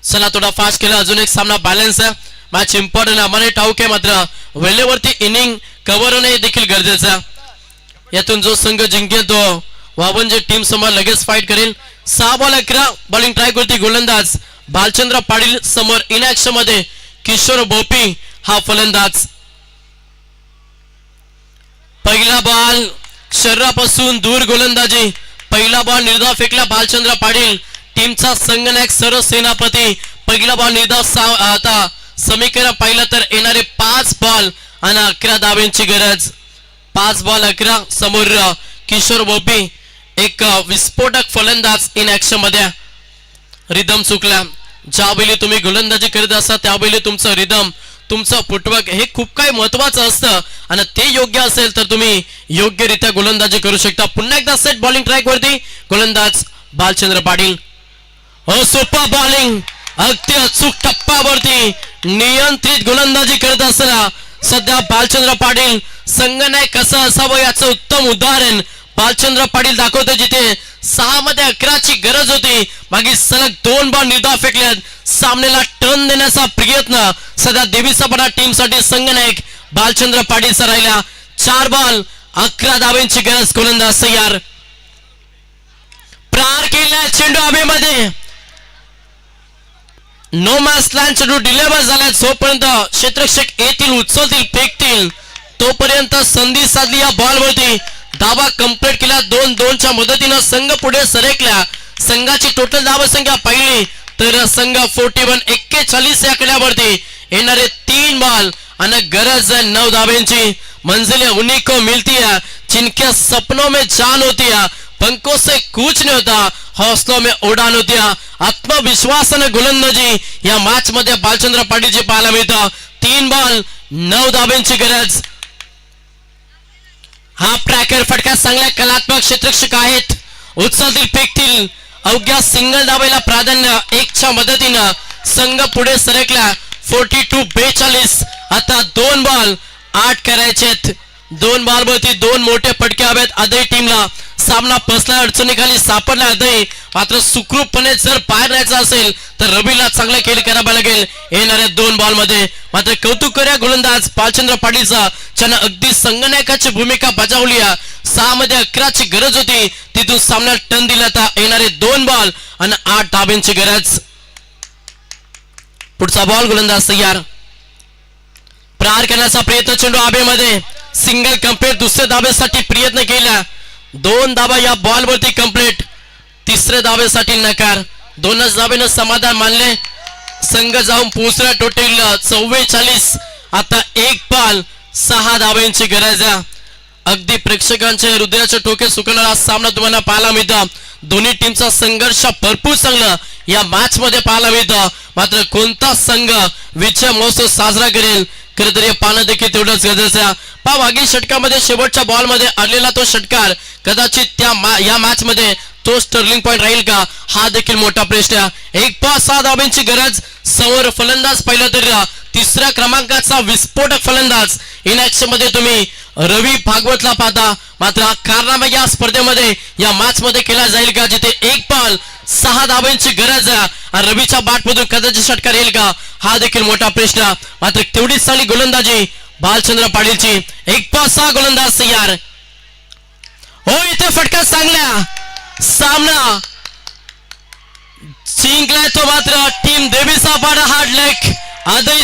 चला थोडा फास्ट केला, अजून एक सामना बॅलन्स आहे. मॅच इम्पॉर्टंट आम्हाला ठाऊक आहे, मात्र वेळेवरती इनिंग कव्हर होणे देखील गरजेचं. यातून जो संघ जिंकेल तो वावंजे टीम समोर लगेच फाईट करेल. 6 बॉल 11 बॉलिंग ट्राय करते गोलंदाज भालचंद्र पाटील. समोर इन ऍक्शन मध्ये किशोर बोपी हा फलंदाज. पहिला बॉल शरीरापासून दूर गोलंदाजी. पहिला बॉल निर्धाव फेकला भालचंद्र पाटील. टीमचा संगनायक सरसेनापती. पहिला बॉल निर्धाव आता समीकरण पाहिलं तर येणारे 5 बॉल आणि 11 धाब्यांची गरज. 5 बॉल 11. समोर किशोर बोपी एक विस्फोटक फलंदाज इन ऍक्शन मध्ये. रिदम चुकला. ज्या वेळी तुम्ही गोलंदाजी करत असता त्यावेळी तुमचं रिदम, तुमचं फुटवर्क हे खूप काही महत्वाचं असतं आणि ते योग्य असेल तर तुम्ही योग्यरित्या गोलंदाजी करू शकता. पुन्हा एकदा सेट बॉलिंग ट्रॅक वरती गोलंदाज बालचंद्र पाटील. सुपर बॉलिंग, अगदी अचूक टप्प्यावरती नियंत्रित गोलंदाजी करत असताना सध्या बालचंद्र पाटील संघनायक कसं असावं याचं उत्तम उदाहरण बालचंद्र पाटील दाखवतो. जिथे 6 मध्ये 11ची गरज होती, मागे सलग 2 बॉल निर्धाव फेकल्यात. सामन्याला टर्न देण्याचा प्रयत्न सध्या देवीसापडा टीमसाठी संघनायक बालचंद्र पाटीलचा राहिला. 4 बॉल 11 धाब्यांची गरज. गोलंदाज तयार. प्रहार केला चेंडू हवेमध्ये. नो मॅच लँड चेंडू डिलिव्हर झाला. जोपर्यंत क्षेत्ररक्षक येतील, उचलतील, फेकतील तोपर्यंत संधी साधली या बॉल वरती. धावा कंप्लीट केला. 2-2च्या मदतीनं संघ पुढे सरकला. संघाची टोटल धावा संख्या पाहिली तर संघ 41 या आकड्यावरती. येणारे 3 बॉल आणि गरज 9 धाब्यांची. मंजिलें उन्हीं को मिलती है जिनके सपनों में जान होती है, पंखों से कूच नहीं होता, हौसलों में उडान होती है. आत्मविश्वासाने गोलंदाजी या मॅच मध्ये बालचंद्र पाटीलची पाहायला मिळतं. 3 बॉल 9 धाब्यांची गरज. हा ट्रॅकर फटका चांगल्या कलात्मक क्षेत्ररक्षक आहेत. उचलतील, फेकतील, अवघ्या सिंगल धावेला प्राधान्य. 1च्या मदतीनं संघ पुढे सरकला. 42-42. आता 2 बॉल 8 करायचेत. 2 बॉल वरती 2 मोठे फटके हवेत आदई टीमला. सामना फसला, अडचणीखाली सापडला आदई. मात्र सुखरूपपणे जर बाहेर राहायचं असेल तर रवीला चांगला खेळ करावा लागेल येणाऱ्या 2 बॉल मध्ये. मात्र कौतुक करूया गोलंदाज बालचंद्र पाटीलचा, ज्यानं अगदी संघनायकाची भूमिका बजावली. 6 मध्ये 11ची गरज होती, तिथून सामन्यात टर्न दिला. आता येणारे 2 बॉल आणि 8 धाब्यांची गरज. पुढचा बॉल गोलंदाज तयार. प्रहार करण्याचा प्रयत्न. चेंडू हवेमध्ये. Single complete. दुसऱ्या धाब्यासाठी प्रयत्न केला. 2 धाबा या बॉल वरती कंप्लीट. 3ऱ्या धाब्यासाठी नकार. 2च धाब्यानं समाधान मानले. संघ जाऊन पोहोचला टोटल 44. आता 1 बॉल 6 धाब्यांची गरज. अगदी प्रेक्षकांचे हृदयाचे टोके सुकणारा सामना तुम्हाला पाहायला मिळतो. दोन्ही टीमचा संघर्ष भरपूर चांगला या मॅच मध्ये पाहायला मिळतं. मात्र कोणता संघ विजय महोत्सव साजरा करेल खरं तर हे पाहणं देखील तेवढंच गरजेचं. पहा मागील षटकामध्ये शेवटच्या बॉल मध्ये आलेला तो षटकार कदाचित या मॅच मध्ये तो स्टर्लिंग पॉइंट राहील का, हा देखील मोठा प्रश्न. 1 बॉल 6 धाब्यांची गरज. समोर फलंदाज पाहिलं तर 3ऱ्या क्रमांकाचा विस्फोटक फलंदाज इन ऍक्शन मध्ये तुम्ही रवी भागवतला पाहता. मात्र हा कारनामा या स्पर्धेमध्ये या मॅच मध्ये केला जाईल का, जिथे 1 बॉल 6 धाब्यांची गरज. रवीच्या बॅटमधून कदाचित षटकार येईल का, हा देखील मोठा प्रश्न. मात्र तेवढीच चांगली गोलंदाजी बालचंद्र पाटीलची. 1 बॉल 6 गोलंदाज तयार. हो, इथे फटका चांगला. सामना जिंकलाय तो मात्र टीम देवीसापाडा हार्ड लेक. आदई